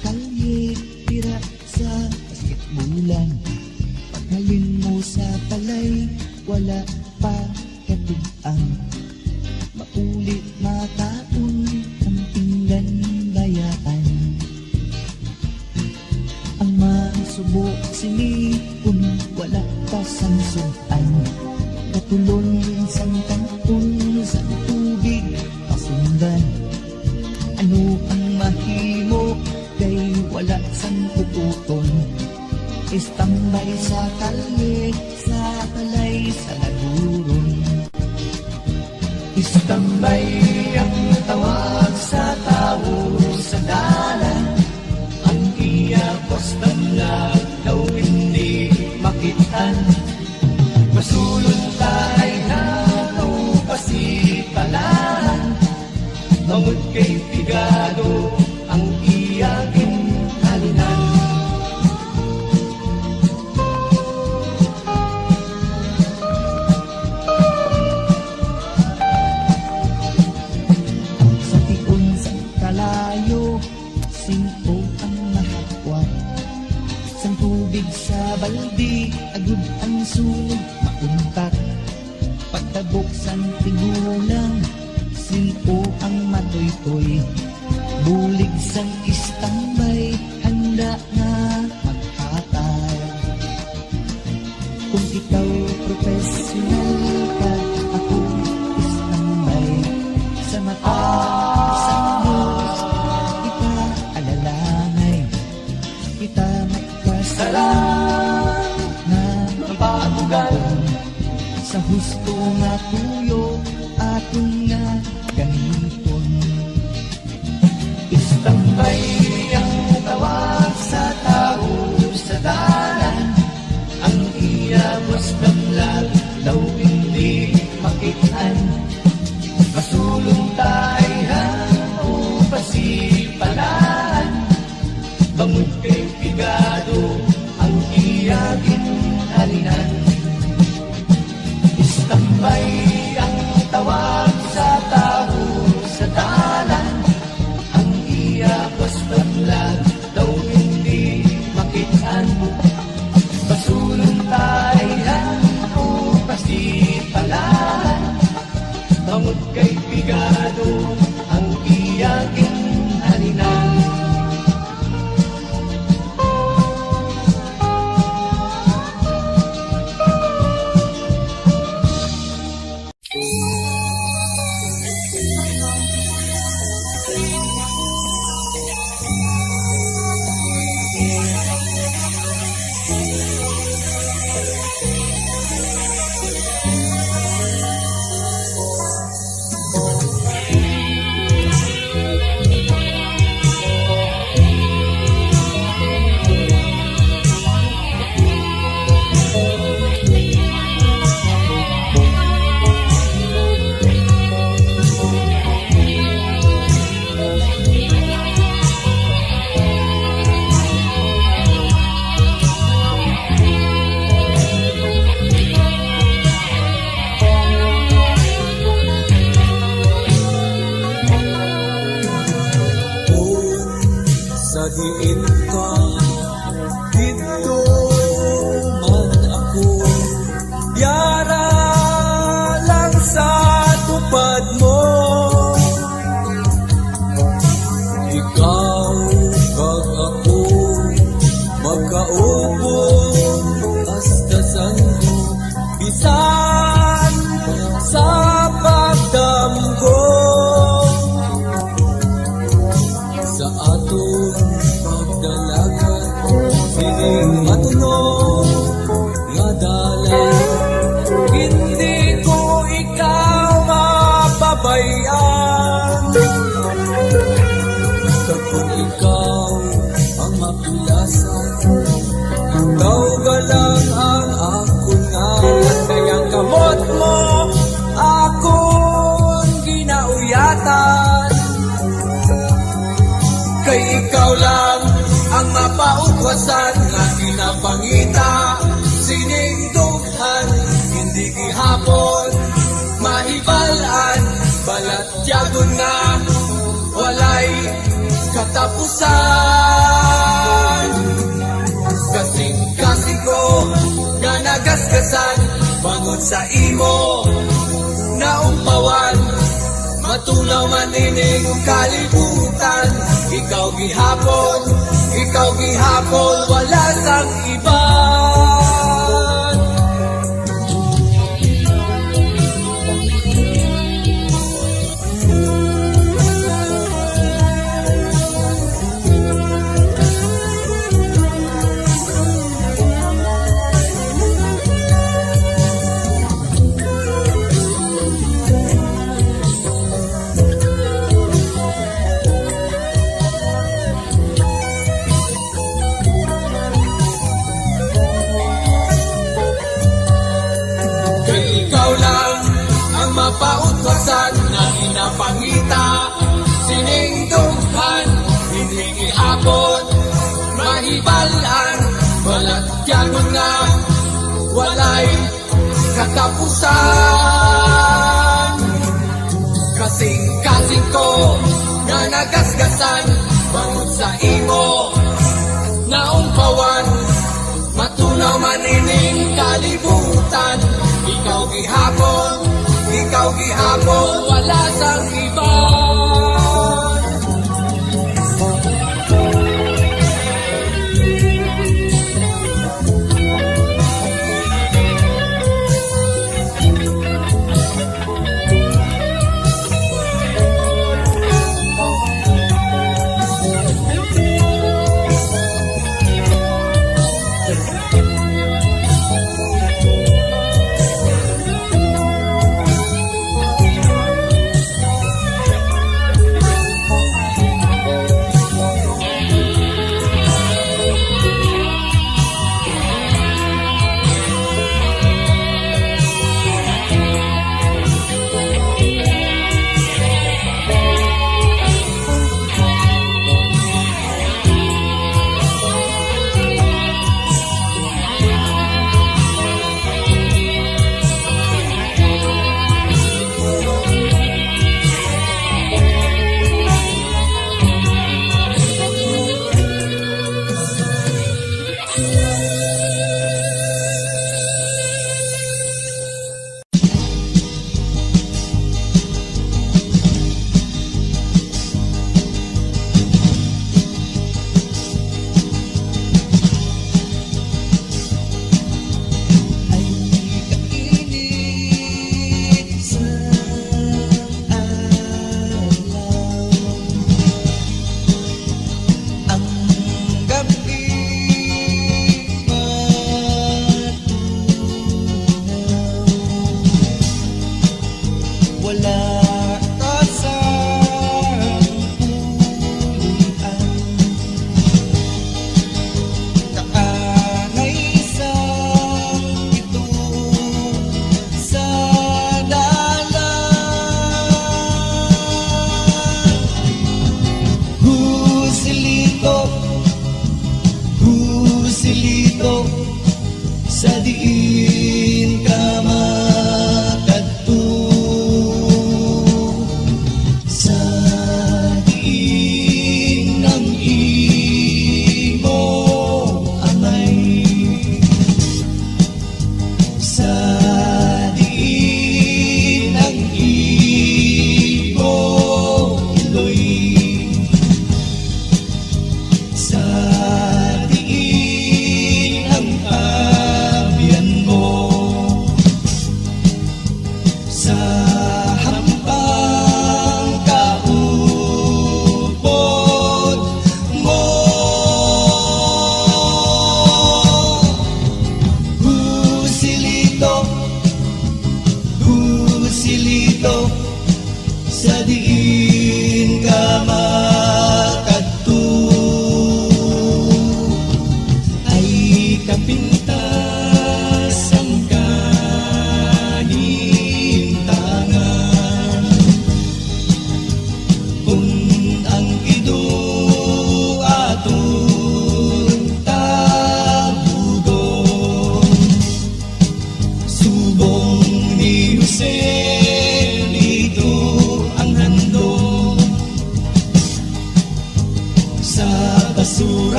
kalye, tira sa basketbulan. Paghalin mo sa palay, wala pa katugang. Maulit mataon ang pinggan bayaan. Ang masubok sini kung wala pa sansuan. Katulon sang kantun sa tubig pasundan. Ano ang mahimo kay wala sang tututon. Istambay sa kalye, sa palay, sa laguron. Istambay ang tawag sa tao sa dalan. Ang iyakos ng daw hindi makitan. Masulod tayo na pasipalan. Bangod kay pigado ang iyakin halinan. Sa tiun sa kalayo, simpo ang mahapwat. Sang tubig sa baldi, agud ang sunog mauntat. Pagtabok sang tigulang, simpo ang matoy-toy. Bulig sang istambay, handa na magkatay. Kung ikaw professional ka, ako istambay. Sa mata sa Diyos, kita alalangay. Kita magkasalang na mapagugan. Sa husto nga tuyo, atong nga gamiton. Istambay ang tawag sa tao sa dalan. Ang iyabos damlag daw hindi makitaan. Masulong tayo o pasipalan. Bangod kay pigado ang iyakin halinan. Istambay ang tawag sa tao sa dalan. Ang iyakos damlag daw hindi makitaan. Pasulong tayo o pasipalan. Bangod kay pigado ang iyakin halinan. Sa diin ka, dito man ako. Yara lang sa tupad mo. Ikaw kag ako, magkaupo hasta sanho. Bisan sa pagdamgo sa aton pagdalagan, sining matunog nga dalan. Hindi ko ikaw mapabayaan. Kapag ikaw ang mapilasan, ikaw galang ang akong alat. Kayang kamot mo akong ginauyatan. Kay ikaw lang ang mapaukwasan nga ginapangita. Sining dughan, hindi gihapon mahibalan. Balat yagon nga walay katapusan. sa imo naumpawan, matunaw manining kalibutan. Ikaw gihapon, wala sang iba. Ikaw lang ang mapautwasan na inapangita, siningdunghan, hindi ihapon, mahibalan, walat yanon nga, walay katapusan. Kasing-kasing ko na nagasgasan, bangod sa imo naumpawan, matunaw manining kalibutan. Ikaw gihapon, wala sang iba. Sa diin ka makadto, sa diin ng imo amay, sa diin ng imo iloy, sa diin ng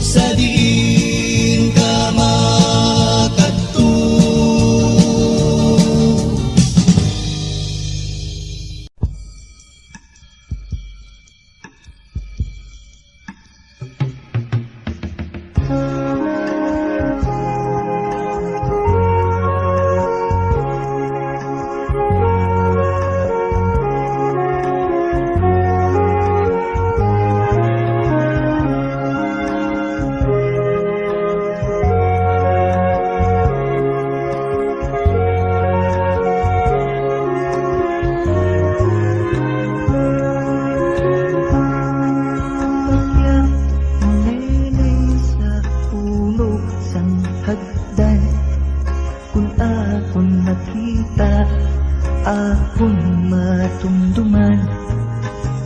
sa diin ka makadto. Akong matumduman,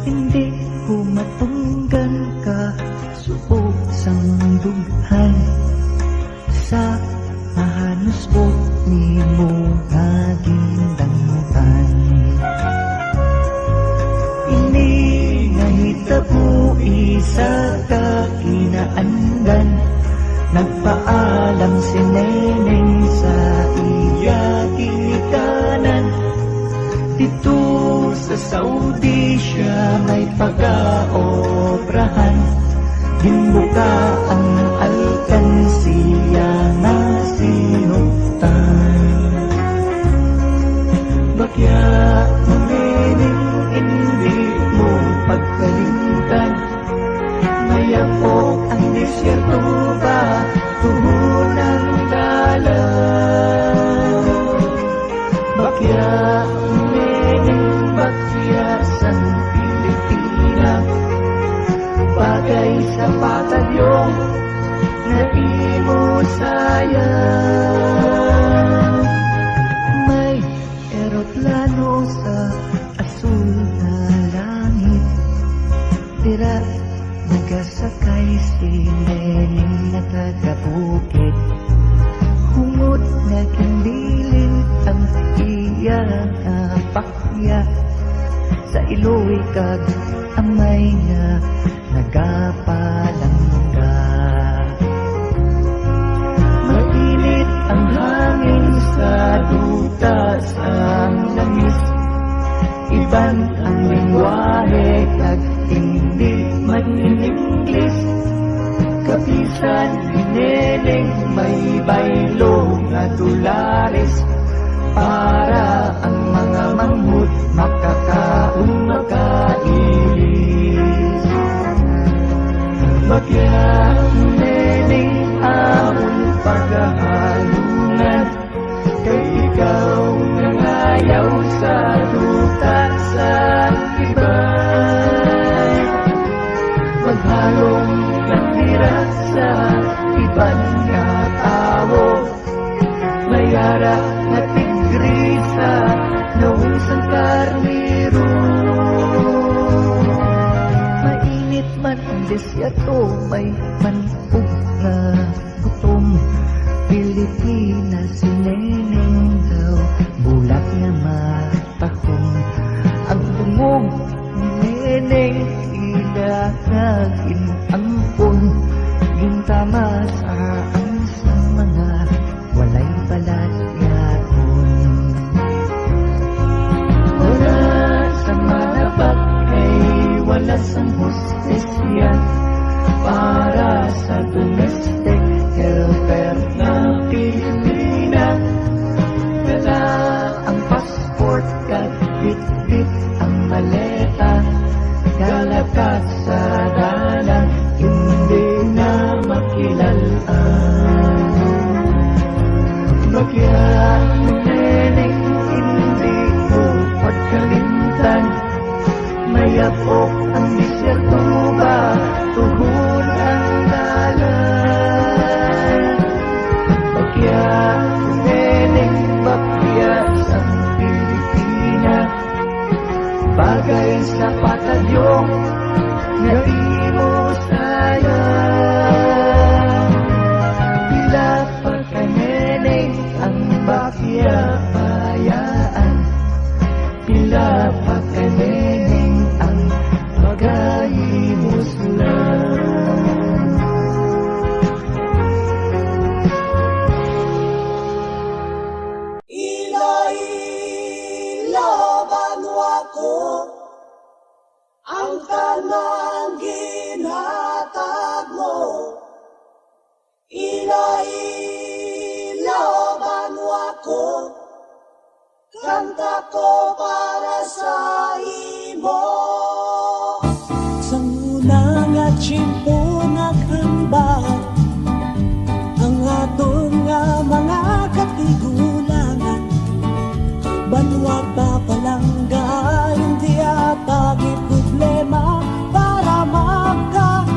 hindi ko matunggan ka suot sang dughan. Sa mahanusbot ni mo nagindangtan. Ini nahitabo isa ka kinaandan. Nagpaalam si Neneng sa iya kinikanan. Dito sa Saudi siya may pag-aobrahan. Ginbuka ang alkansiya na sinuktan. Bakya Neneng hindi mo pagkalimtan. Mayapok ang disyerto ba tuhon ang dalan. Bakya bakyasan Pilipinas, bagay sa batalyong na imo sayang. May eroplano sa asul na langit, tira nagasakay si Neneng na taga-bukid. Humot na kinbilin ang iyang pakya. Sa iloy kag amay nga nagapalangga. Mainit ang hangin sa duta sa langis. Iban ang lingwahe kag hindi man in-English. Kapisan ni Neneng may baylo nga dolares. Para ang mga manghut makakaon makailis. Bakya Neneng amon paghahalungan. Kay ikaw nangayaw sa duta sa ibay. Maghalong natira sa iban nga tao. Mayara na tigrisa nawin sang karniro. Mainit man ang desierto, may manpug nga gutom. Pilipinas si Neneng daw, bulat nga matahong. Ang bungog ni Neneng ila naging ampon. Gintama sa ang sa mga walay balat yaon. Wala sa manabat ay wala sang hostesya para sa domestic helper na Pilipina. Dala ang passport kag bit-bit ang maleta. Galakat sa dalan hindi na makilalaan. Bakya Neneng hindi ko pagkalimtan. Mayapok ang disyerto ba tuhon ang dalan. Bakya Neneng bakyas ang Pilipinas, bagay sa patalyong na imo sayang. Bila pagka Neneng ang kanta ko para sa imo. Sa unang at tiyempo naghambal ang aton nga mga katigulangan. Banwag pa palangga, hindi atagi problema para magkalipay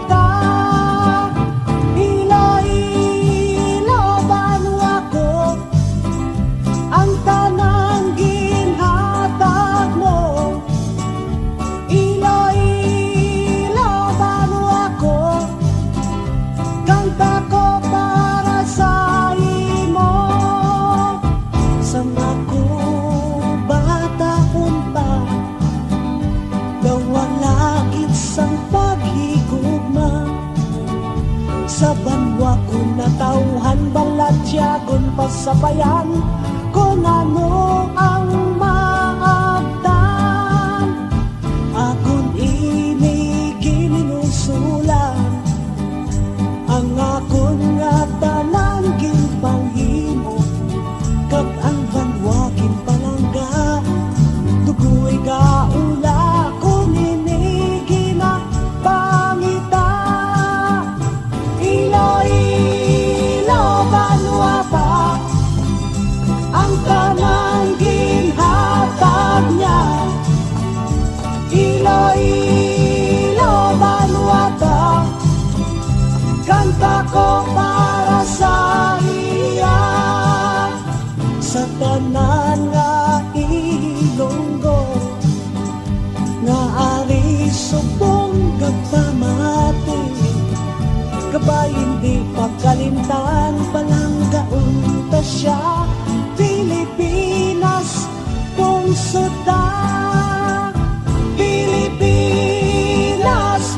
ta. Ilo-ilo banwa ko ang tanang ginhatag mo. Ilo-ilo banwa ko, kanta ko para sa imo. Sa ako bata unta, daw wala isang paghigugma. Sa banwa ko natauhan balatyagon pasabayan kung ano ang maagdan. Akon ini gininusulan ang akon nga tanan ginpanghimo. Kag ang banwagin palangga, dugoy kaula kung inigi na pangita. Ilo-ilo banwa pa ang tanang ginhatag niya. Ilo-ilo banwa pa, kanta ko para sa iya. Sa tanan nga ilonggo, nga ari subong gagpamati, kabay hindi pagkalimtan palanggaon ta siya. Pilipinas pungsod ta, Pilipinas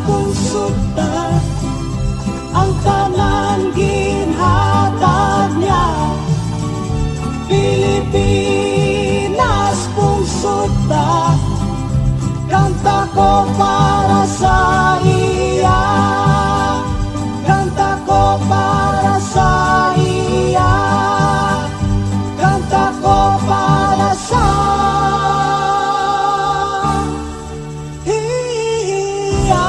pungsod ta, ang tanan ginhatag niya. Pilipinas pungsod ta, kanta ko para sa iya. Kanta ko para sa iya. Kanta ko para sa iya.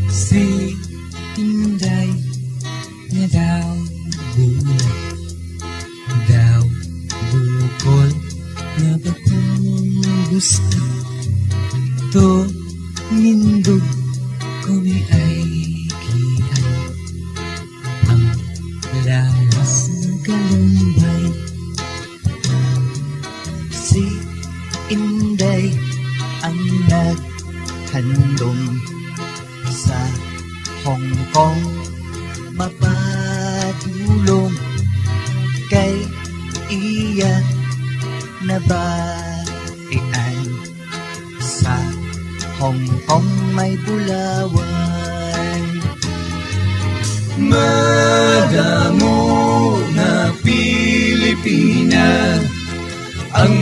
Si Inday na daw bulat, daw bukol na bakong gusto. To nindog kumi ay kian, ang lawas ng kalumbay. Si Inday ang naghandong sa Hong Kong, mapadulong kay iya nabaian. Sa Hong Kong may bulawan, Madamo na Pilipina ang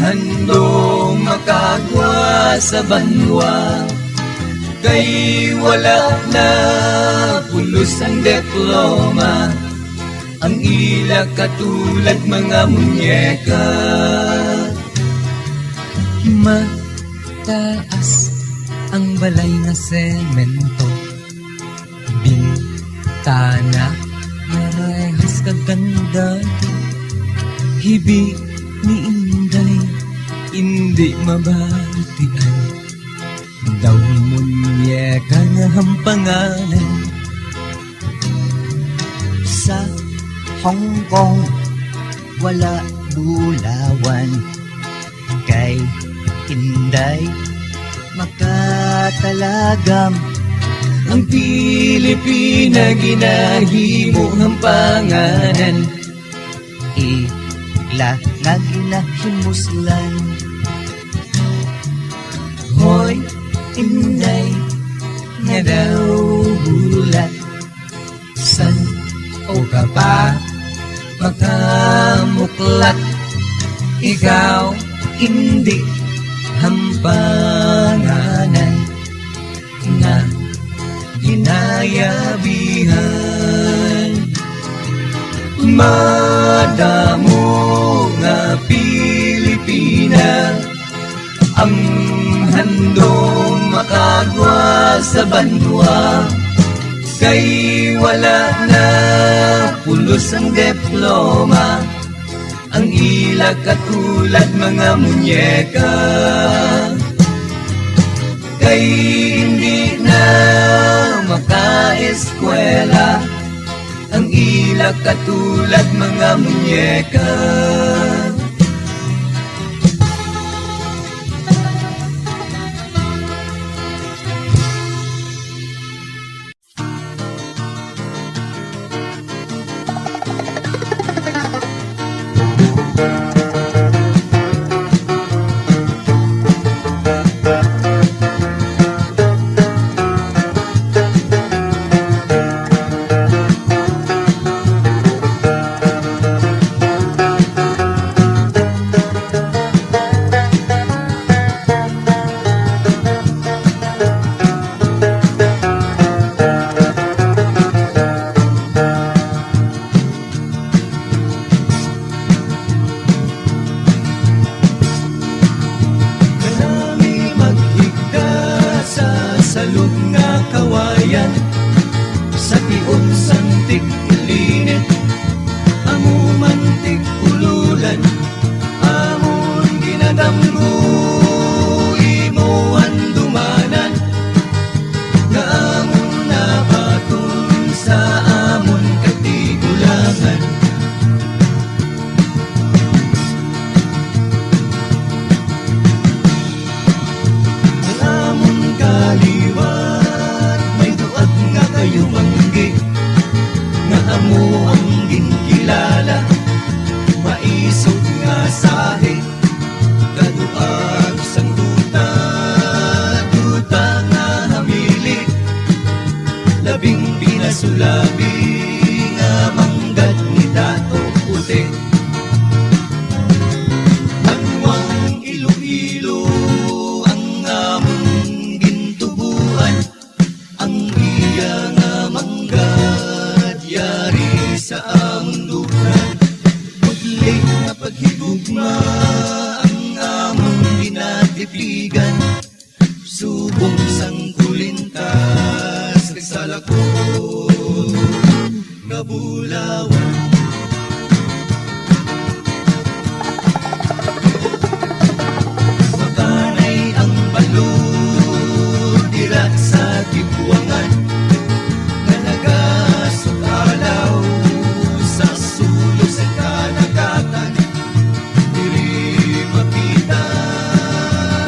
handong makagwa sa banwa. Kay wala na pulos ang diploma, ang ila katulad mga munyeka. mataas ang balay nga semento, bintana marehas kaganda. Hibi ni Inday hindi mabatian, daw munyeka nga hampangalan. Sa Hong Kong wala bulawan, kay Inday makatalagam. Ang Pilipina ginahimo ang panganan, Ila nga ginahimuslan. hoy Inday nga daw bulat, sa pa makamuklat. Ikaw hindi hampanganan na ginayabihan. Madamo nga Pilipina ang handong makagwa sa banwa, kay wala na pulos ang diploma, ang ila katulad mga munyeka. Kay hindi na makaeskwela, ang ila katulad mga munyeka. Salud nga kawayan sa tiod santik linit, amumantik ululan, amon ginadamgo imuan dumanan, nga amon nabaton sa amon katigulangan. Ang amon kaliwat may duat nga kayo manggi, nga amo ang ginkilala, maisog nga sahi, kaduag sang duta, duta nga hamili, labing pinasulabi nga manggad ni Dato Puti. Anwang Iloilo ang among gintubuan, ang iya nga manggad yari sa among lubran. Pudli nga paghigugma ang among ginatipigan, subong sang kulintas kagsalako nga bulawan. Makanay ang balod dira sa tibuangan, nga nagasukalaw sa sulo sa kanagatan. Diri makita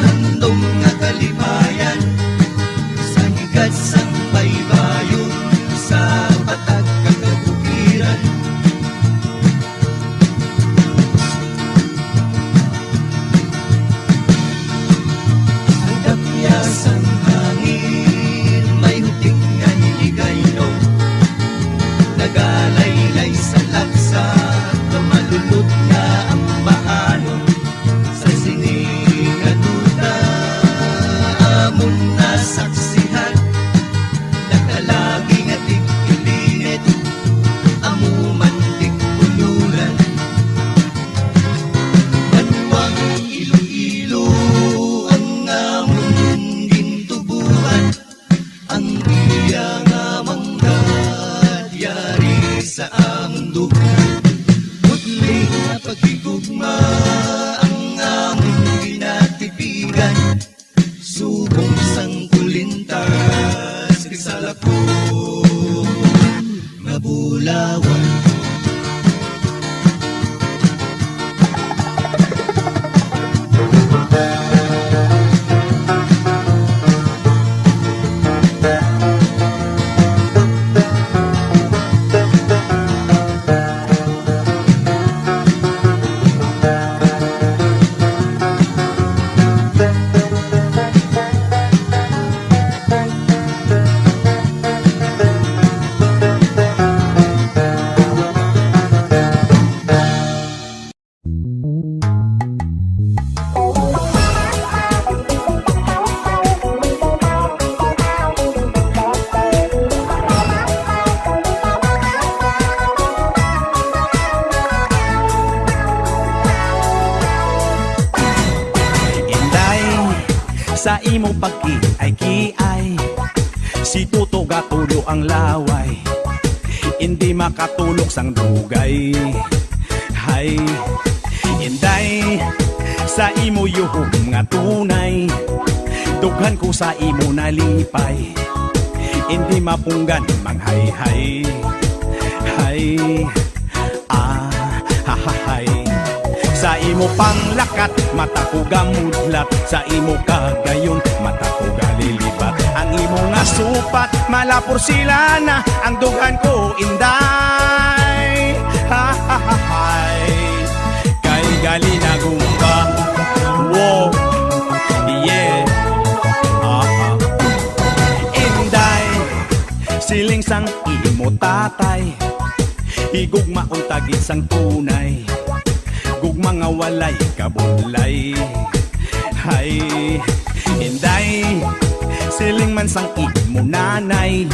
handom nga kalimayan, sa higat sang baybayon sa patag kagabukiran. Ang dapyasang hangin may hutik nga hiligayno, nagalaylay sa laksa, kamalulot nga ang baanon, sa sining nga duta amon nasaksihan, nakalagi nga tigilingit, amumantik ululan. Banwang Iloilo ang amon gintubuan, ang iya nga manggad yari sa amon dugan. Pudli nga paghigugma ang amon ginatipigan, subong sang kulintas kagsalako nga bulawan. imo pagkiay-kiay, si Tuto gatulo ang laway, hindi makatulog sang dugay. Hay, inday, sa imo yuhong nga tunay, dughan ko sa imo nalipay, hindi mapunggan manghayhay. Hay, hay, sa imo panglakat, mata ko gamudlat, sa imo kagayon, mata ko galilibat. Ang imo nga supat, malapor sila na, ang dughan ko inday. Hay, kay gali na gumba, wow, yeah. Inday, siling sang imo tatay, higugma untagit sang tunay, gugma nga walay kabulay. Hay, inday, siling man sang imo nanay,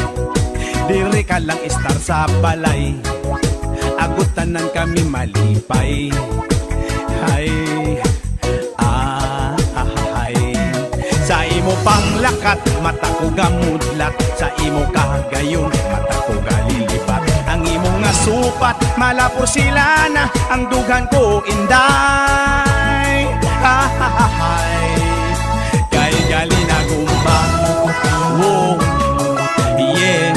diri ka lang istar sa balay, agutanan kami malipay. Hay, hay, sa imo panglakat, mata ko gamudlat, sa imo kagayon, mata ko galilibat. Ang imo nga supat, malapor sila na, ang dughan ko inday. Hay, kay gali na gumba, wow, yeah.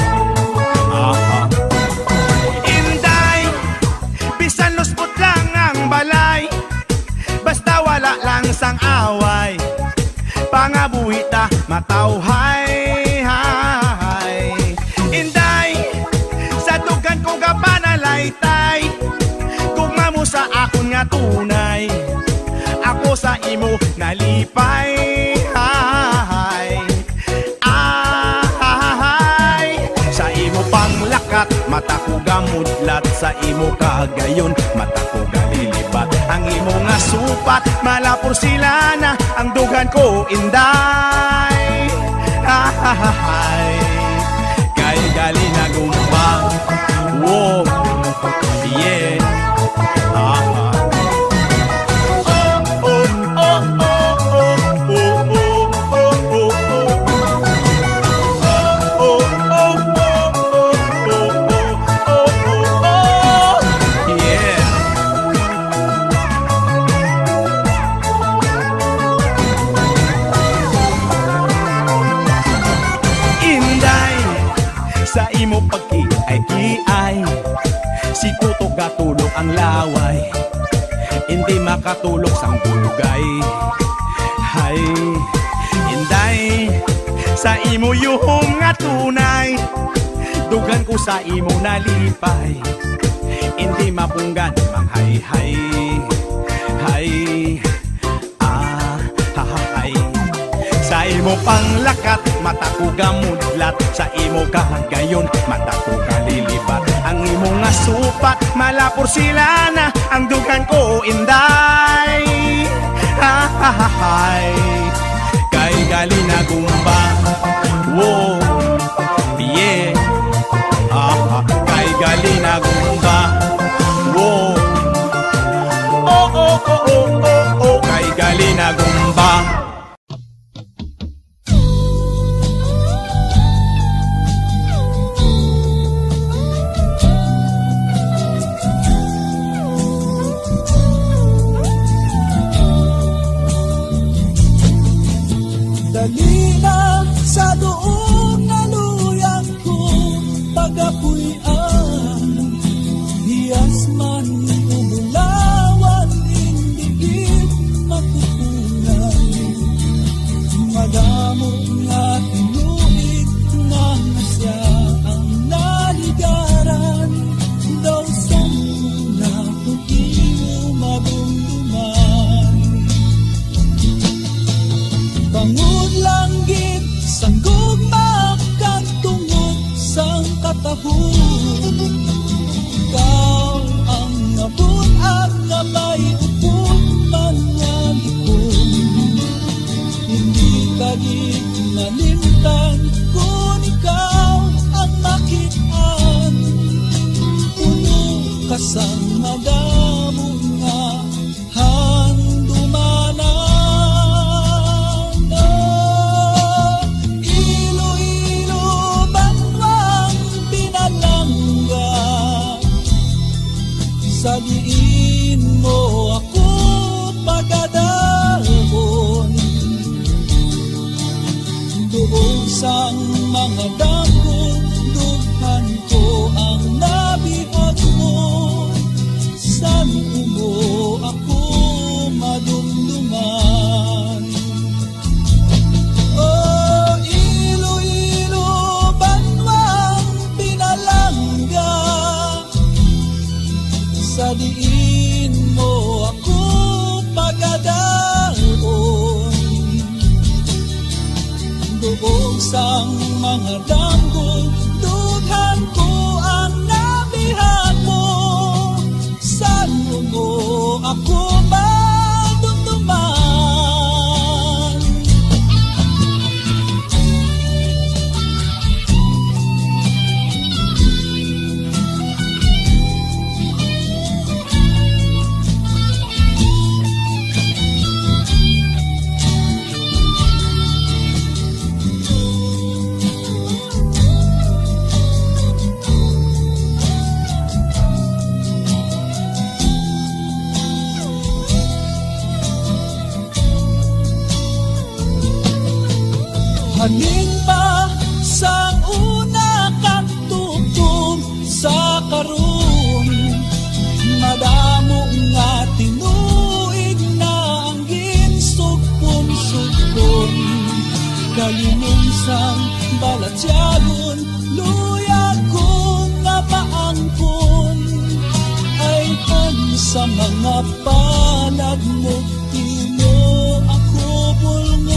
Inday, bisan luspot lang ang balay, basta wala lang sang away, pangabuhita matawhay. Hay, inday, sa dugan kong kapanalaytay, gugma mo sa akon nga tunay, ako sa imo nalipay. Hay, sa imo panglakat, mata ko gamudlat, sa imo kagayon, mata ko galilibat. Ang imo nga supat, malapor sila na, ang dughan ko inday. Hay, kay gali na gumba, wow, yeah. Sa imo pagkiay-kiay, si Tuto gatulo ang laway, hindi makatulog sang dugay. Hay, inday, sa imo yuhong nga tunay, dughan ko sa imo nalipay, hindi mapunggan manghayhay. Hay, hay, sa imo panglakat, mata ko gamudlat, sa imo kagayon, mata ko kalilibat. Ang imo nga supat, malapor sila na, ang dughan ko inday. Hay, kay gali na gumba, wow, yeah. Kay gali na gumba, wow, oh, kay gali na gumba. Dalina sa doon na luyang ko, pag-apuyan, hiyas man umulawan, hindi matutunan. Madamot nga tinuig na nasya ang naligaran, daw sa muna kung imo madumduman. Bangod langgit, sanggog makatungod sang katahon. Ikaw ang ngabot at ngabay upon mga likon. Hindi ka di nalimtan kung ikaw Doon sang mga dako, dughan ko ang nabihag mo. San mo ako madumduman? Oh, Iloilo, banwang pinalangga, sa diin mo ako pagadaon. Doon sang mga danggo, dughan ko ang nabihag mo. San mo ako madumduman? Haning pa sang una kang tutom sa karon, madamo nga tinuig na ang ginsugpon-sugpon. Kalimong sang balatyagon, luyag kong napaangkon, ay kan sa mga palad mo, tino ako bulngon.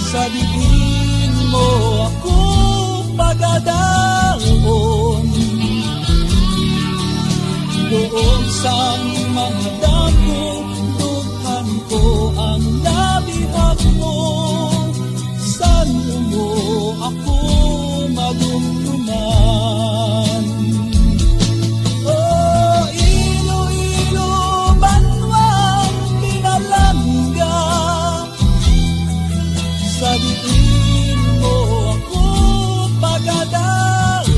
Sa diin mo ako pagadaon. Doon sang mga dako, dughan ko ang nabihag mo. San mo ako madumduman? Oh, Iloilo, banwang pinalangga, sa diin mo ako pagadaon.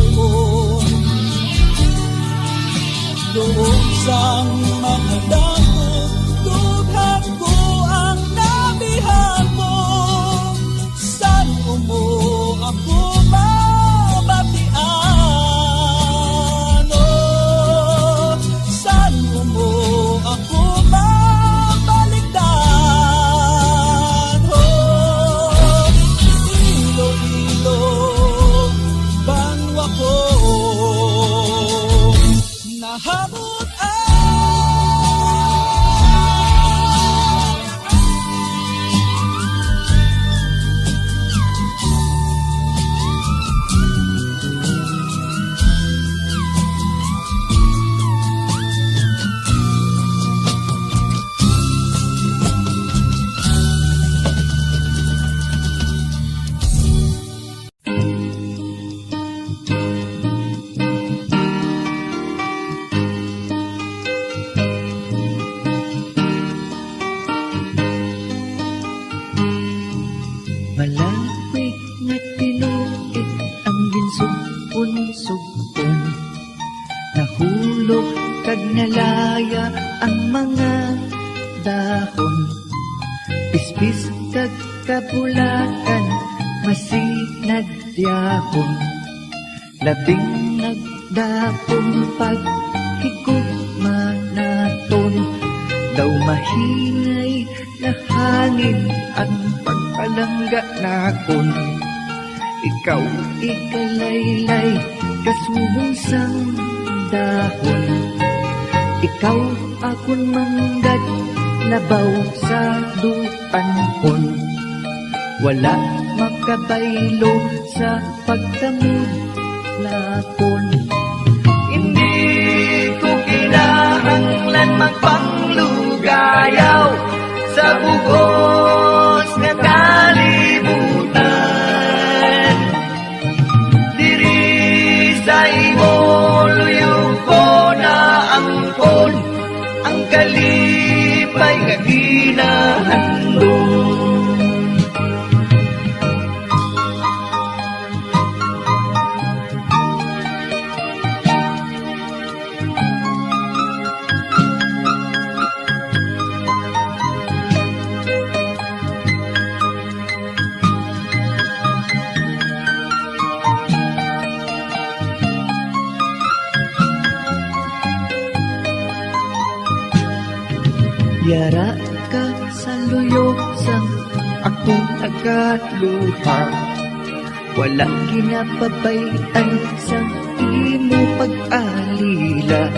Doon sang mga dako, dughan ko ang nabihag mo. San mo ako mabatian? Oh, san mo ako mabaligdan? Oh, Iloilo, banwa ko, nahabot Malapit na tinuig ang ginsugpon-sugpon. Nahulog kag nalaya ang mga dahon. Pispis kag kabulakan, masinagdyahon. Labing nagdapong paghigugma naton. Daw mahingay na hangin ang pagpalangga nakon. Ikaw ikalaylay, kasubong sang dahon. Ikaw akon manggad, labaw sa dutanhon. Wala makabaylo sa pagtamod lakon. Hindi ko kinahanglan magpanglugayaw sa bugos nga kalibutan. Diri sa imo luyog ko na angkon ang kalipay nga ginahandong. Yara ka sa luyosang akong nagaluha. Wala kinapabayan sa imo pag-alila.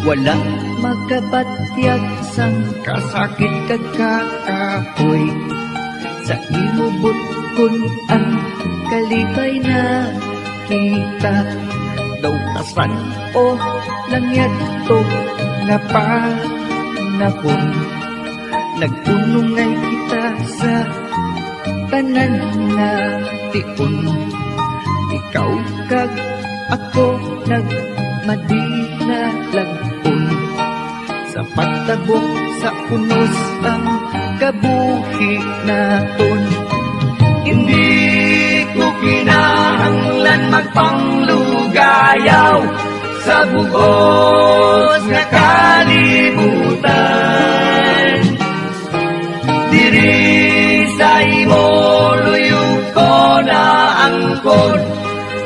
Wala makabatyag sang kasakit kagkaapoy. Sa imo butkon ang kalipay na kita. Daw kasan o langyad to na panahon. Nagpunungay kita sa tanan na tiun. Ikaw kag ako nagmadina lagun. Sa pagtabok sa unos ang kabuhi naton. Hindi ko kinahanglan magpanglugayaw sa bugos nga kalibutan. Diri sa imo luyog ko na angkon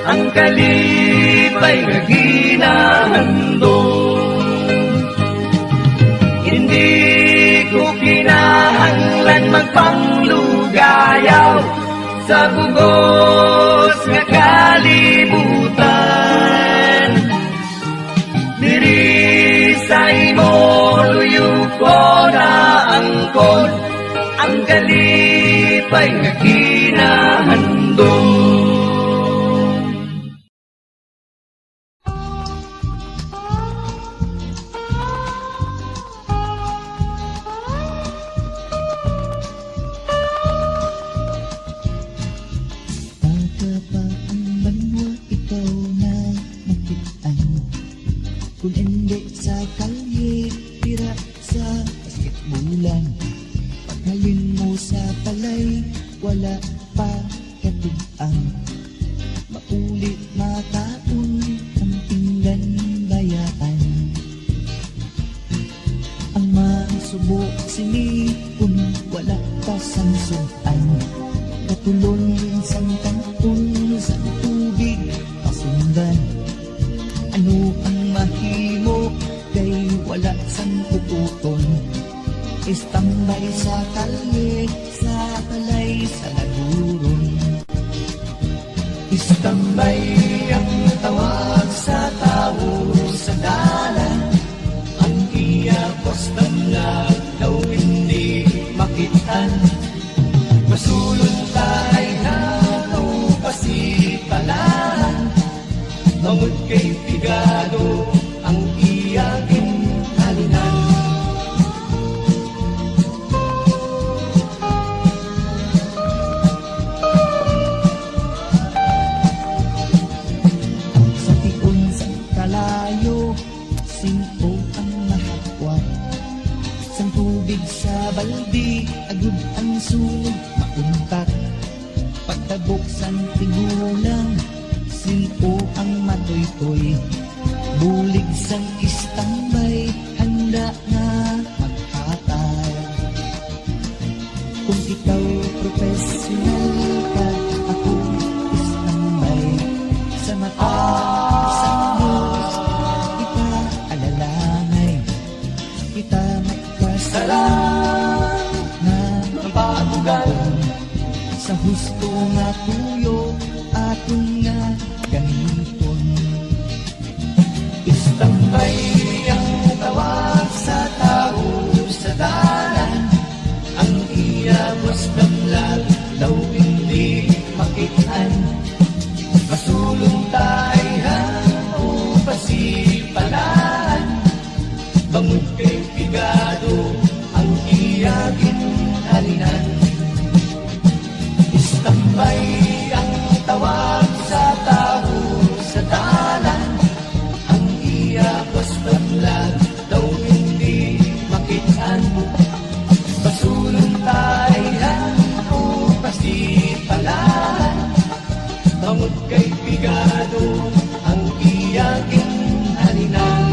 ang kalipay nga ginahandong. Hindi ko kinahanglan magpanglugayaw sa bugos nga kalibutan. Diri sa imo luyog ko na angkon ang kalipay nga ginahandong. Kung hindi sa kalye, tira sa basketbulan. Paghalin mo sa palay, wala pa katubang. Maulit mataon ang pinggan bayaan. Ang masubok sini kung wala pa sansuan. Katulon sang kantong sa tubig pasundan. Ano ang mahimo kay wala sang tututon. Istambay sa kalye, sa palay, sa laguron. Istambay ang tawag sa tao sa dalan. Ang iyakos ng daw hindi makitan. Masulod tayo na pasipalan. Bangod kay pigado ang iyakin halinan. Sa tiun sa kalayo, simpo ang mahakwat. Sang tubig sa baldi, agud ang sunog mauntat. Pagtabok sang tigulang, simpo ang matoy-toy. Bulig sang istambay, handa na maghatay. Kung ikaw professional ka, ako istambay. Sa mata sa Diyos, kita alalangay. Kita magkasalang na mapatugan. Sa husto nga tuyo, aton nga gamiton. Istambay ang tawag sa tao sa dalan. Ang iyabos damlag daw hindi makitaan. Masulong tayo o pasipalan. Bangod kay pigado ang iyagin halinan. Istambay ang tawag sa tao sa dalan. Ang iyakos damlag daw hindi makitaan. Pasulong tayo o pasipalan. Bangod kay pigado ang iyaking halinan.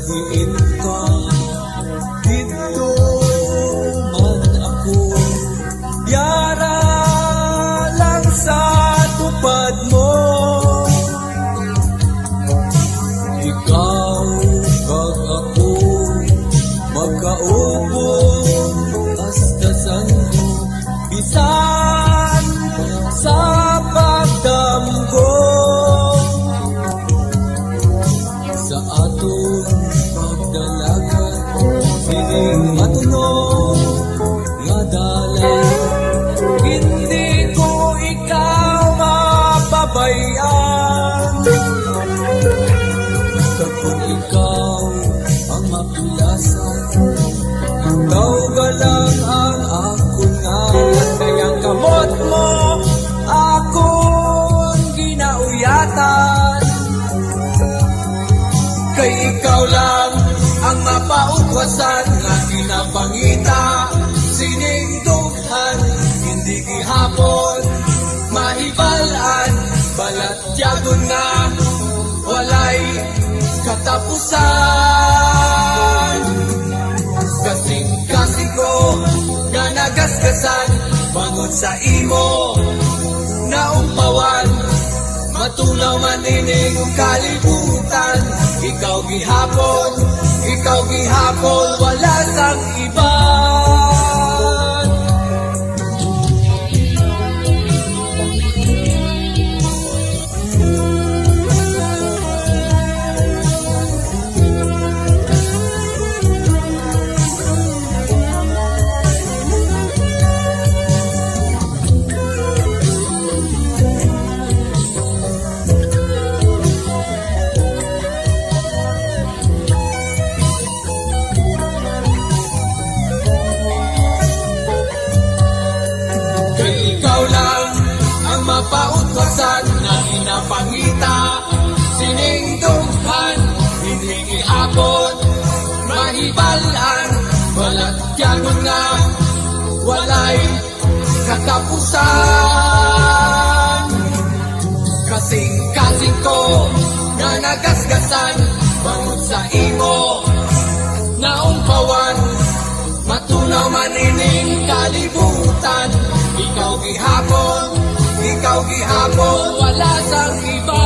diin ka dito man ako yara lang sa tupad mo ikaw kag ako magkaupo astasan mo bisan sa pagdamgo sa aton pagdalagan sining matunog nga dalan hindi ko ikaw mapabayaan kapag ikaw ang mapilasan ikaw galang ang ako nga kayang kamot mo akong ginauyatan kay ikaw lang ang mapaukwasan nga ginapangita sining dughan hindi gihapon mahibalan balat tiyagon nga walay katapusan kasing-kasing ko nga nagasgasan bangod sa imo naumpawan matulaw manining kalibutan ikaw gihapon wala sang iba ikaw lang ang mapautwasan na hinapangita sining dughan hindi gihapon mahibalan balat tiyagon nga walay katapusan kasing-kasing ko nga nagasgasan bangod sa imo naumpawan matunaw manining kalibutan ikaw gihapon wala sang iba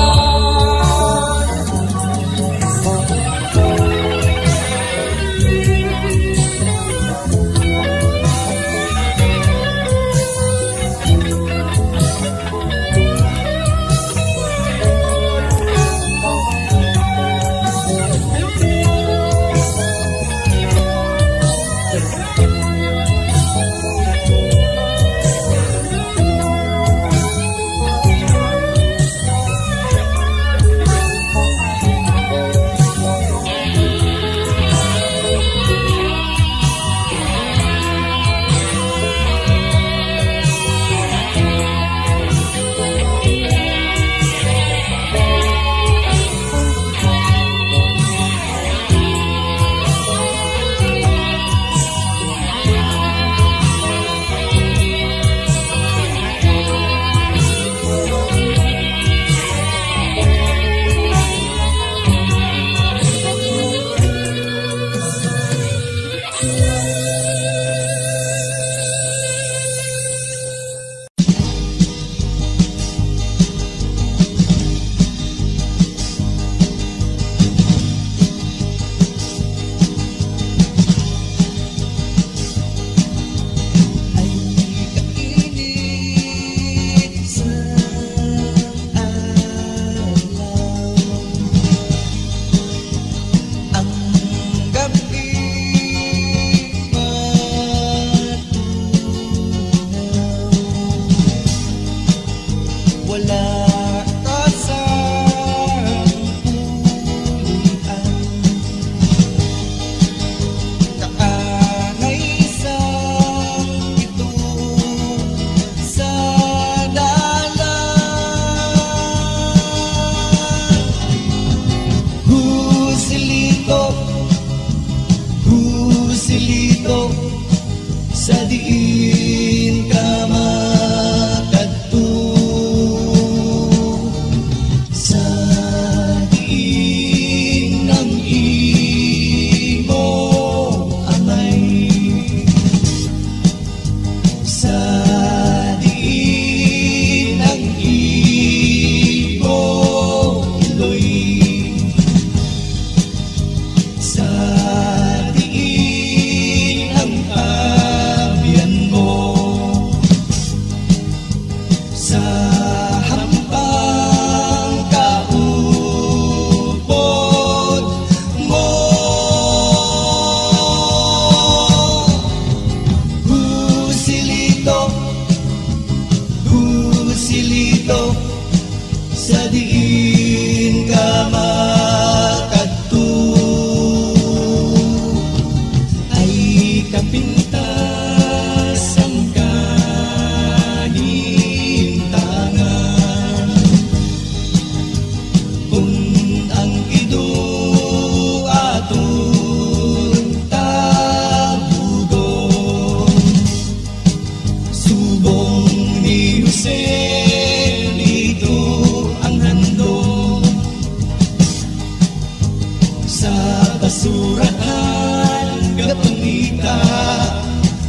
sa basurahan kapangita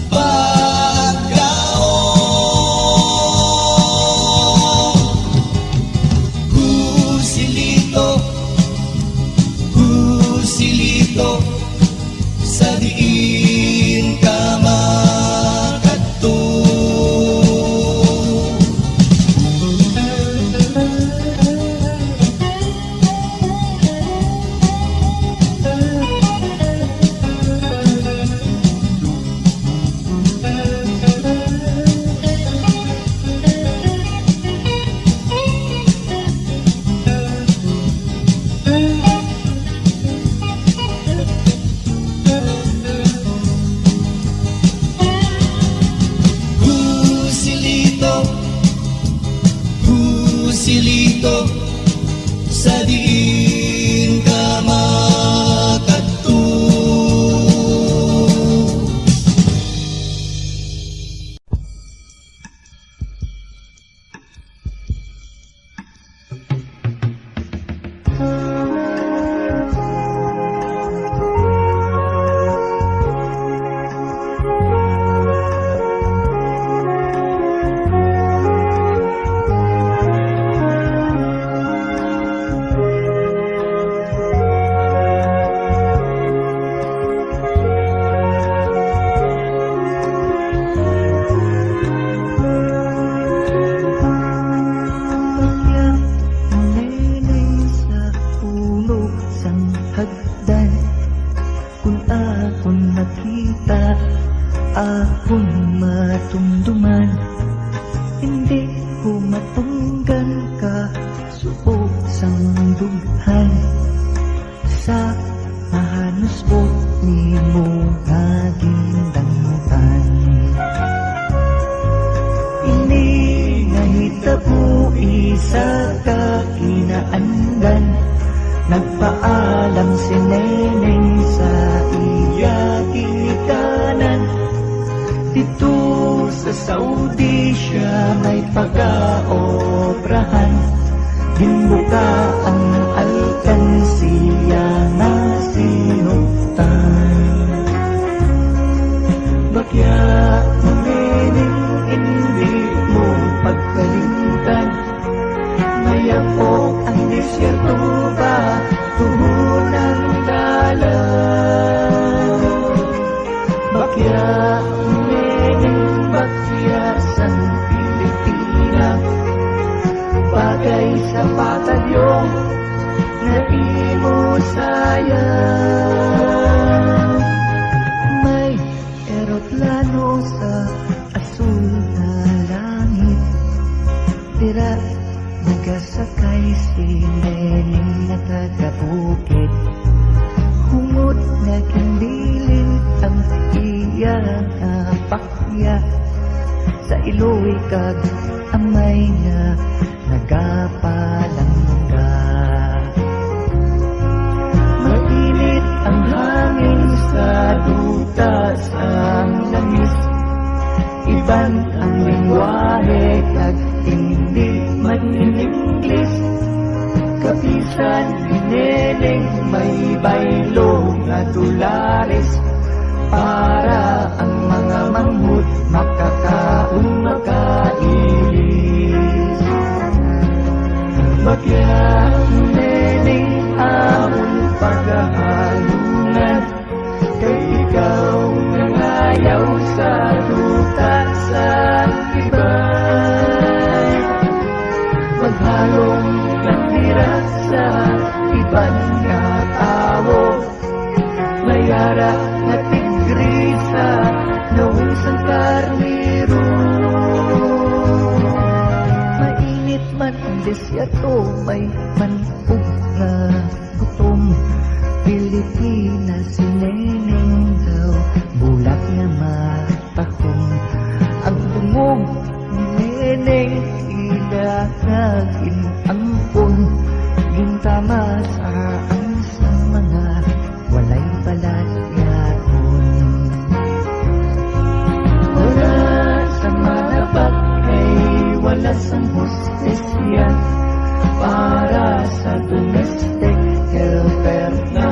pagkaon. Husilito sa diin ka makadto. Husilito sa diin ka makadto. Kung akong nakita, akong matumduman, hindi ko matunggan ka suot sang dughan. Sa mahanos po ni mo naging dangutan. Ini nahitabo isa ka kinaandan. Nagpaalam si Neneng sa iya ginikanan. Dito sa Saudi siya may pag-aobrahan. Ginbuka ang alkansiya na sinuktan. Bakya mo Neneng, hindi mo pagkalimutan. Mayapok ang disyerto ba, tuhunang dalang. Bakya Neneng, bakya sang Pilipinas. Bagay sa batalyong na imo sayang. May eroplano sa asul na langit. Tira nagasakay si Neneng na taga-bukid. Hungod na kindilim ang iyang pakya. Sa iloy kag amay na nagapalangga. Mainit ang hangin sa duta sa langis. Iban ang lingwahe kag hindi mag-Ingles. Kapisan ni Neneng may baylo nga dolares. Para ang mga manghud makakaon makailis. Bakya Neneng, amon paghahalungan. Kay ikaw nangayaw sa duta sa ibay. Maghalong natira sa iban nga tao. Mayara na tigrisa nawusang karniro. Mainit man ang desierto, may manpug na gutom. Pilipinas si Neneng daw, bulat na matahong. Ang bungog ni Neneng ilagagin ang pon. Gintama sa ang sa mga walay balat yaon. Wala sa malabag ay wala sang hostesya. Para sa domestic helper na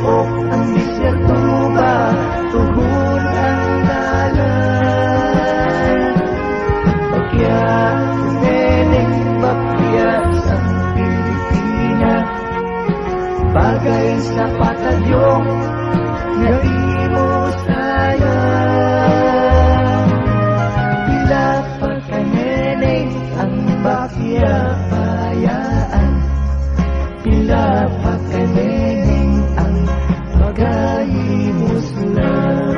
bundok ang disyerto ba tuhod ang dalan bagya neneng bakya sa Pilipinas bagay sa patadyong nga imo sayang pila pa ka neneng ang bakya bayaan pila pa ka neneng ang pagahimos lang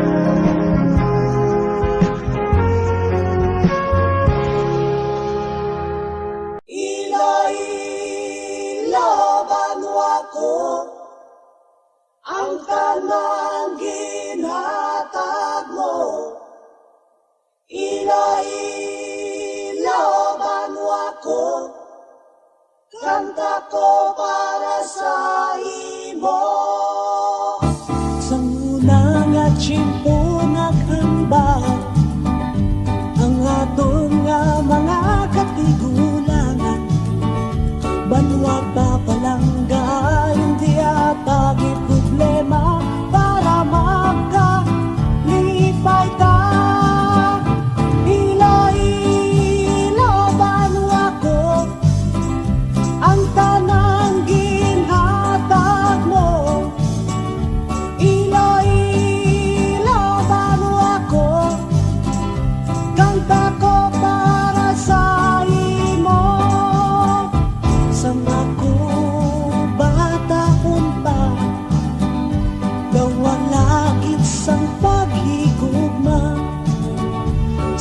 Ilaban ako ang tanang ginhatag mo. Ilaban ako, kanta ko para sa imo. Sa unang at tiyempo naghambal ang aton nga mga katigulangan. Banwag pa palangga, hindi atagi problema para magkalipay ta. Ilaban ako ang tanang ginhatag mo. Ilaban ako, kanta ko para sa imo. Sa ako bataon pa, gawalagit sang paghigugma.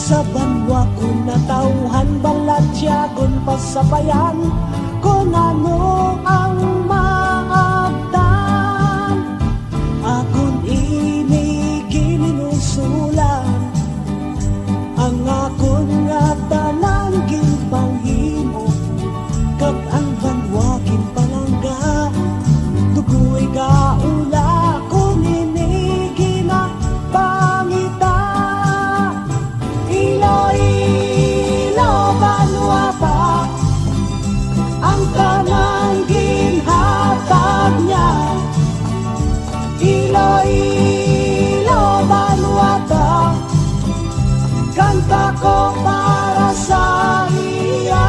Sa banwa ko natauhan balatyagon pasabayan kung ano ang maagdan. Akon ini gininusulan ang akon nga tanang ginpanghimo. Kag ang banwagin palangga dugoy gaula kung inigi na pangita. Banwa pa ang tanang ginhatag niya. Banwa pa kanta ko para sa iya.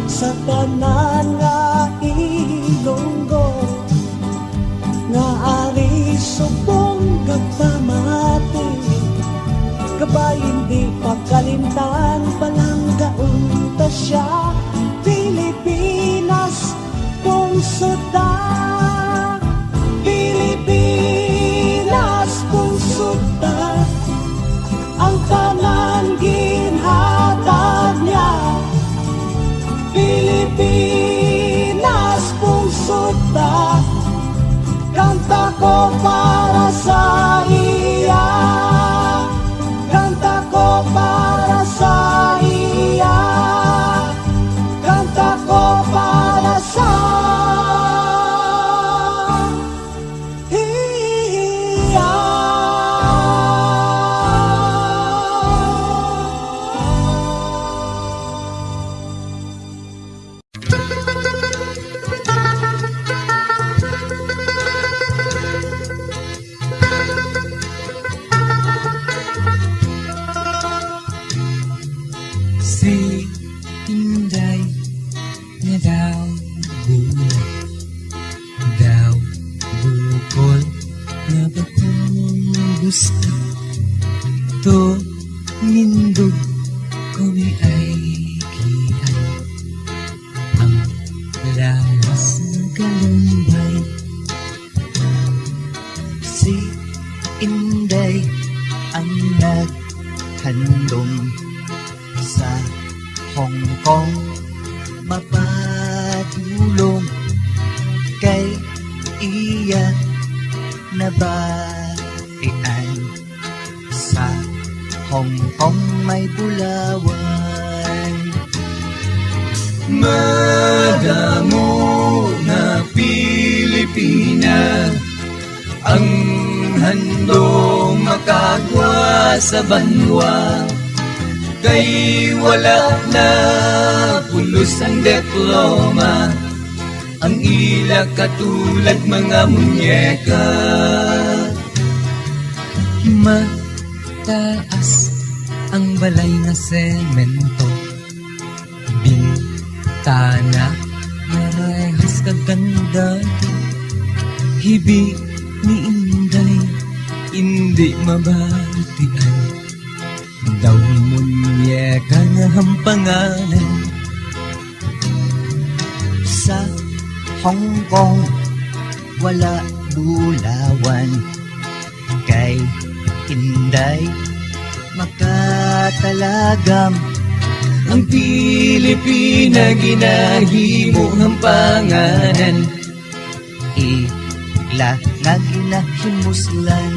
Sa tanan nga ilonggo nga ari subong gagpamati kabay hindi pagkalimtan palanggaon ta siya. Pilipinas pungsod ta, Pilipinas pungsod ta, ang tanan ginhatag niya. Pilipinas pungsod ta, kanta ko para sa iya. Kanta ko para sa iya. Kanta ko para sa iya. Si Inday na daw bulat, daw bukol na batong gusto. To nindog kumi ay kian ang lawas ng kalumbay. Si Inday ang naghandom sa Hong Kong mapatulong kay iya nabatian. Sa Hong Kong may bulawan, Madamo na Pilipina ang handong makagwa sa banwa. Kay wala na pulos ang diploma ang ila katulad mga munyeka. Mataas ang balay nga semento, bintana narehas kaganda, hibi ni Inday hindi mabatian, daw munyeka nga hampangalan. Sa Hong Kong wala bulawan, kay Inday makatalagam. Ang Pilipina ginahimo ang panganan, Ila nga ginahimuslan.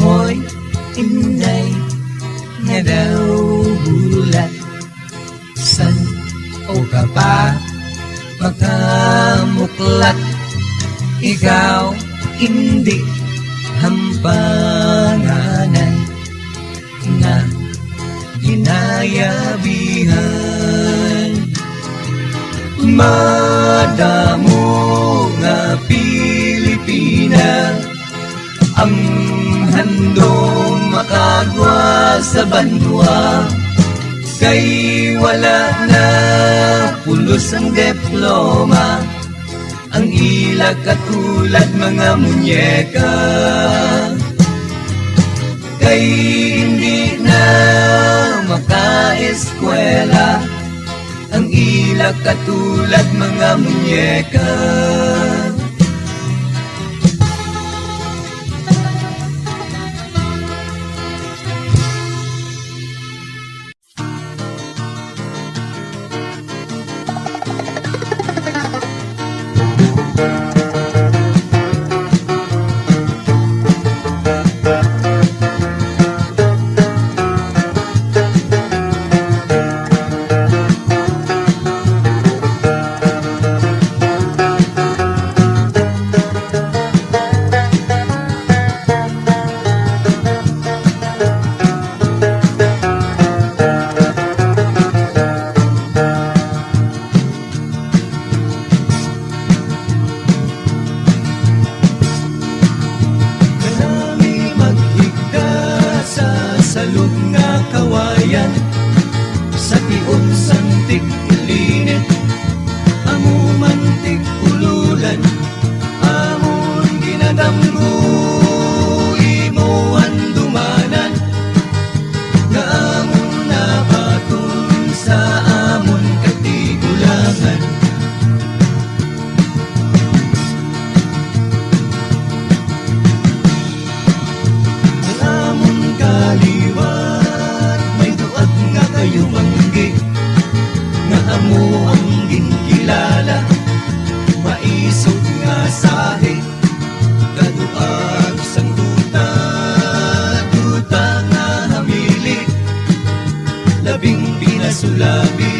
hoy Inday nga daw bulat, san o ka pa makamuklat, ikaw hindi hampanganan nga ginayabihan. Madamo nga Pilipina ang handong makagwa sa banwa, kay wala na pulos ang diploma, ang ila katulad mga munyeka. Kay hindi na makaeskwela, ang ila katulad mga munyeka. Sa tiun santik linit, amumantik ululan, amon ginadamgo imuan dumanan, nga amon nabatun sa amon katigulangan. Ang amon kaliwat may duat nga kayo manggi, nga amo ang ginkilala, maisog nga sahi, kaduag sang duta, duta nga hamili, labing pinasulabi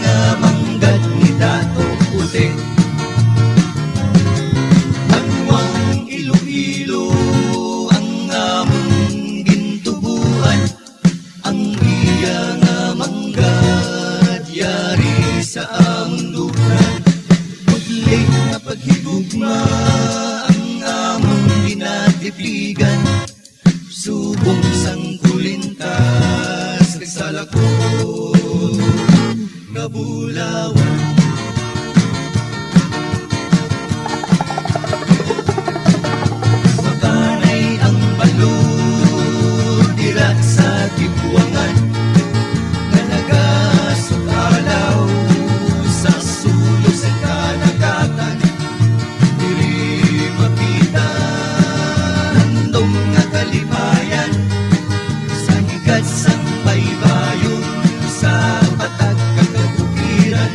nga manggad ni Dato Puti. Manwang Iloilo ang among gintubuan, ang iya nga manggad yari sa among dukan. Mudling nga paghigugma ang among ginatipligan, subong sang kulintas kay salakot nga bulawan. Makanay ang balod dira sa tibuangan, nga nagasukalaw sa sulok sa kanagatan. Diri makita handong nga kalimayan, sa higat sang baybayon, sa patag kagabukiran,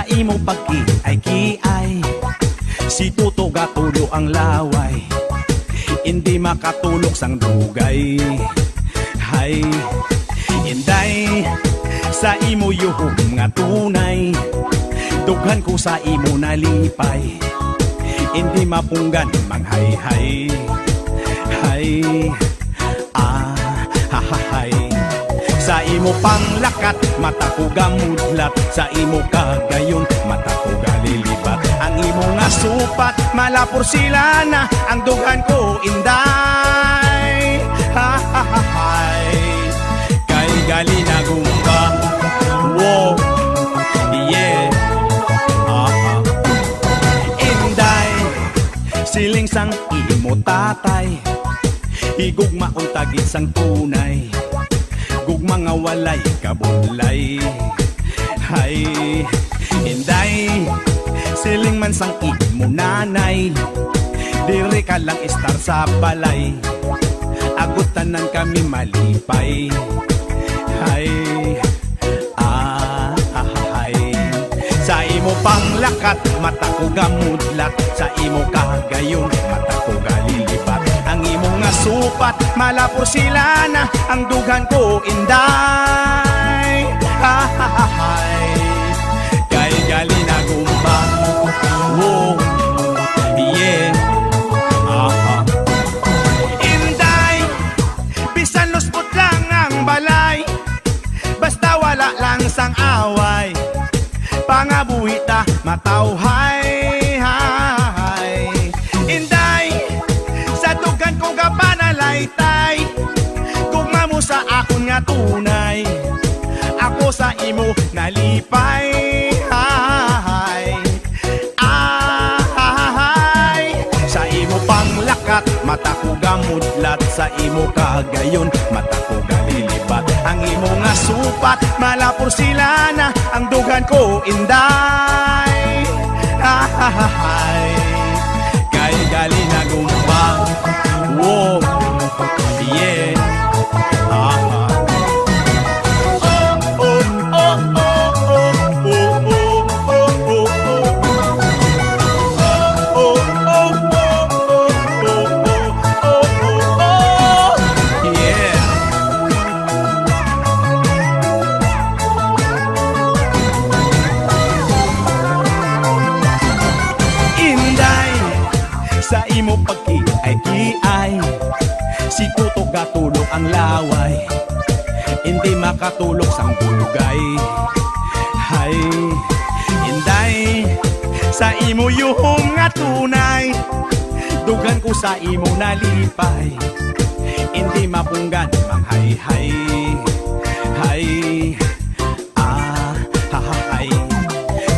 sa imo pagkiay-kiay. Si Tuto gatulo ang laway, hindi makatulog sang dugay. Hay, inday, sa imo yuhog nga tunay, dughan ko sa imo nalipay, hindi mapunggan manghayhay. Hay, hay. Sa imo panglakat, mata ko gamudlat. Sa imo kagayon, mata ko galilibat. Ang imo nga supat, malapor sila na. Ang dughan ko inday. Hay, kay gali na gumba. Wow, yeah. Inday, siling sang imo tatay, higugma untagit sang tunay, gugma nga walay kabulay. Hay, inday, siling man sang imo nanay, diri ka lang istar sa balay, agutanan kami malipay. Hay, hay. Sa imo panglakat, mata ko gamudlat. Sa imo kagayon, mata ko galilibat. Ang imo nga supat, malapor sila na. Ang dughan ko inday. Hay, kay gali na gumba. Wow, yeah. Inday, bisan luspot lang ang balay, basta wala lang sang away. Pangabuhita matawhay, hay. Inday, sa dughan ko ka panalaytay, gugma mo sa akon nga tunay, ako sa imo nalipay. Hay, hay. Sa imo panglakat, mata ko gamudlat. Sa imo kagayon, mata ko galilibat. Ang imo nga supat, malapor sila na. Ang dughan ko inday. Hay, kay gali na gumba. Wow, yeah. Sa imo pagkiay-kiay, si Tuto gatulog ang laway, hindi makatulog sang dugay. Hay, inday, sa imo yuhong nga tunay, dughan ko sa imo nalipay, hindi mapunggan manghayhay. Hay, hay.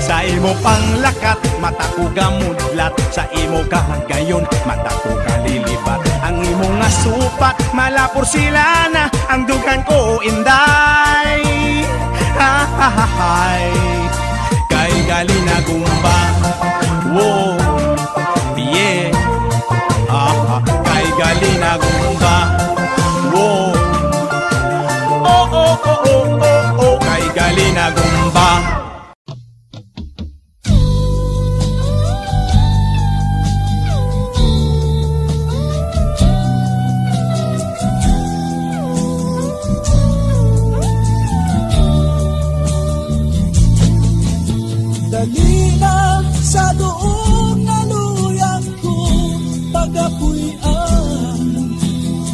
Sa imo panglakat, mata ko gamudlat. Sa imo kagayon, mata ko kalilibat. Ang imo nga supat, malapor sila na. Ang dughan ko inday. Hay, kay gali na gumba. Wow, yeah. Kay gali na gumba. Wow, oh, kay gali na gumba. Dalina sa doon naluyang ko, pagapuyan,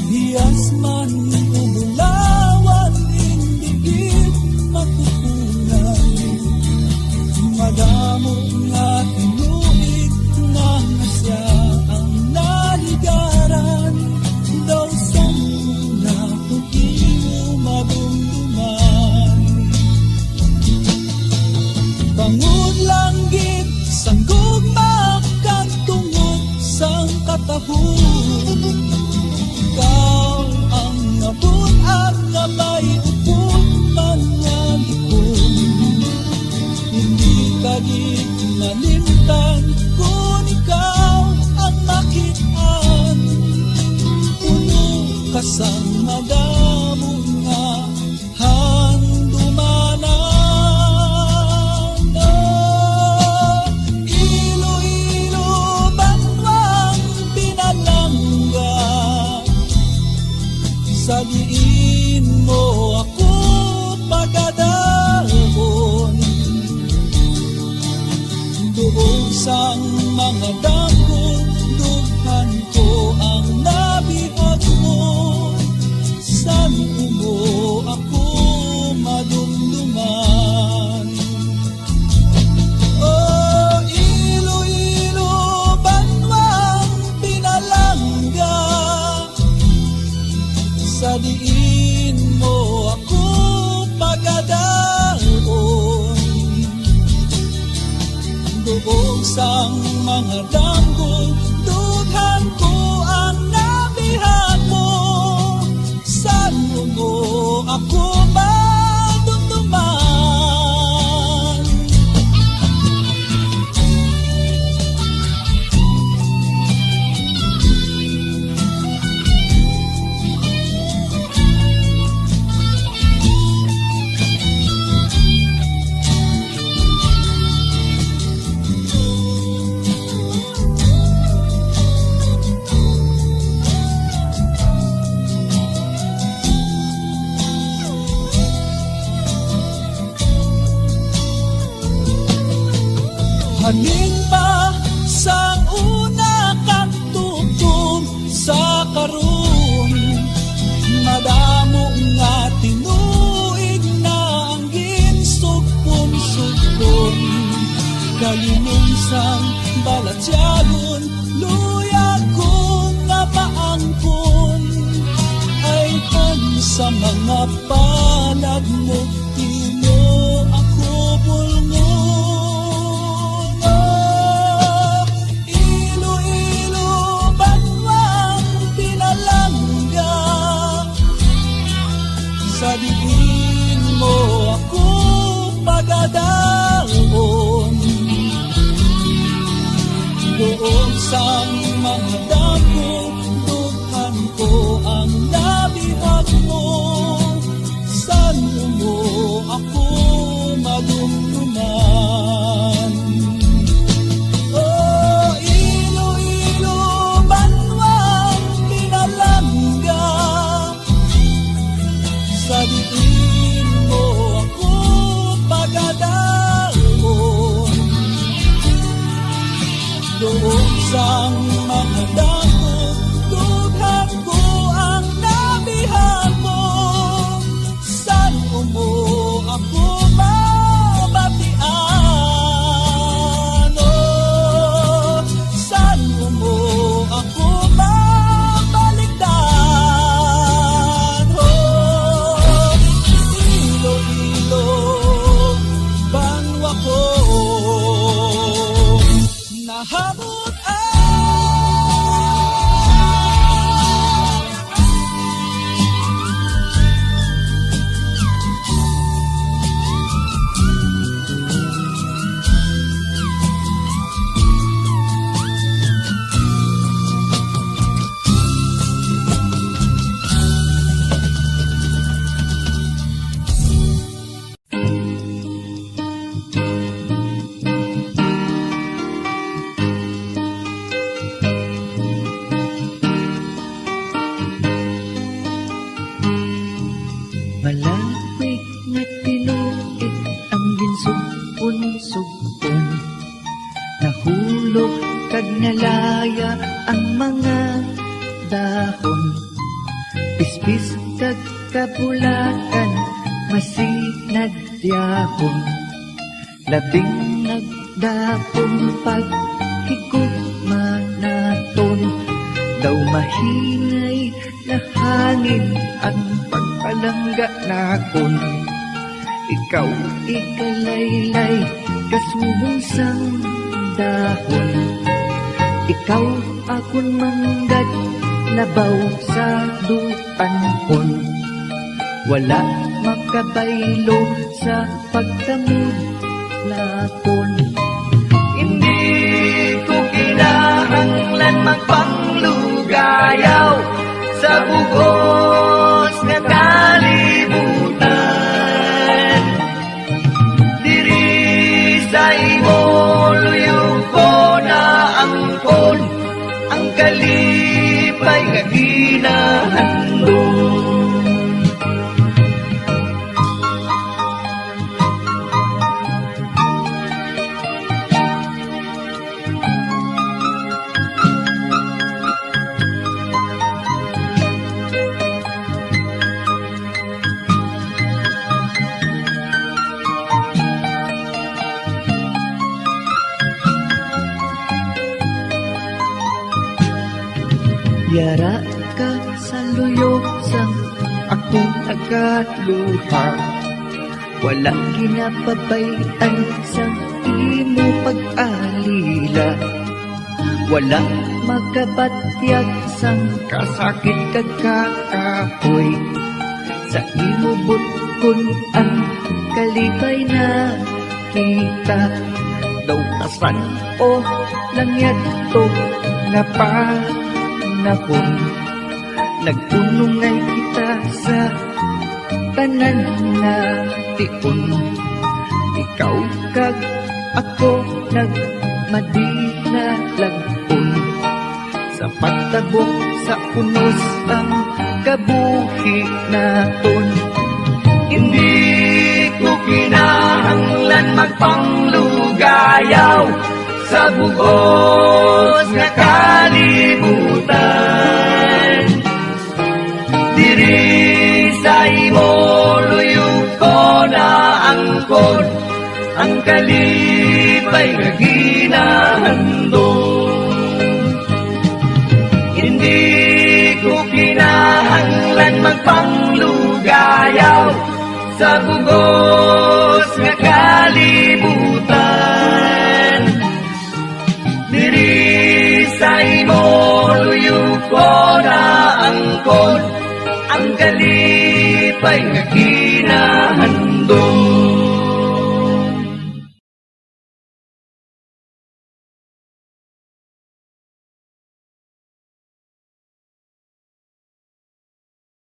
hiyas man umulawan, indigit matutunan. Madamo nga tinuig na siya ang naligaran, daw sa muna kung imo madumduman. Bangun langgit, sanggog makatungog sang katahon. Ikaw ang ngabot at ngabay upon mga likon. Hindi ka ginalimtan kung ikaw ang makitaan. Puno ka sang madamo nga handumanan. sang mga dako, dughan ko ang nabihag mo. San mo ako madumduman? Oh, Iloilo, banwang pinalangga, sa diin mo ako pagadaon. Doon sang mga danggo, dughan ko ang nabihag mo. San mo ako madumduman? Haning pa sang una kang tutom sa karon, madamo nga tinuig na ang ginsugpon-sugpon. Kalimong sang balatyagon, luyag kong napaangkon, ay kan sa mga palad mo, di mo ako bulngon. Sa diin mo ako pagadaon. Doon sang mga dako, dughan ko ang nabihag mo. San mo ako madumduman? Oh, Iloilo, banwang pinalangga, sa diin mo ako pagadaon. Doon sang mga dako, dughan ko ang nabihag mo. San mo ako mabatian? Oh, san mo ako mabaligdan? Oh, Iloilo, banwa ko, nahabot Malapit na tinuig ang ginsugpon-sugpon, nahulog kag nalaya ang mga dahon. Pispis kag kabulakan, masinagdyahon, labing nagdapong pagkikugma naton. Daw mahingay na hangin ang pagpalangga nakon. Ikaw ikalaylay, kasubong sang dahon. Ikaw akon manggad, labaw sa dutanhon. Wala makabaylo sa pagtamod lakon. Hindi ko kinahanglan magpanglugayaw sa bugos nga kalibutan. Diri sa imo luyog ko na angkon ang kalipay nga ginahandon. Yara ka sa luyosang akong nagaluha. Wala ginababayan sa imo pag-alila. Wala magabatyag sang kasakit kagkakapoy. Sa imo butkon ang kalipay na kita. Daw kasan o lang yato na panahon. Nagpunungay kita sa tanan na tiun. Ikaw kag ako nagmadina lagun. Sa pagtabok sa punos ang kabuhi naton. Hindi ko kinahanglan magpanglugayaw sa bugos nga kalibutan. Diri sa imo luyog ko na angkon ang kalipay nga ginahandong. Hindi ko kinahanglan magpanglugayaw sa bugos nga kalibutan. Diri sa imo luyog ko na angkon ang kalipay nga ginahandong.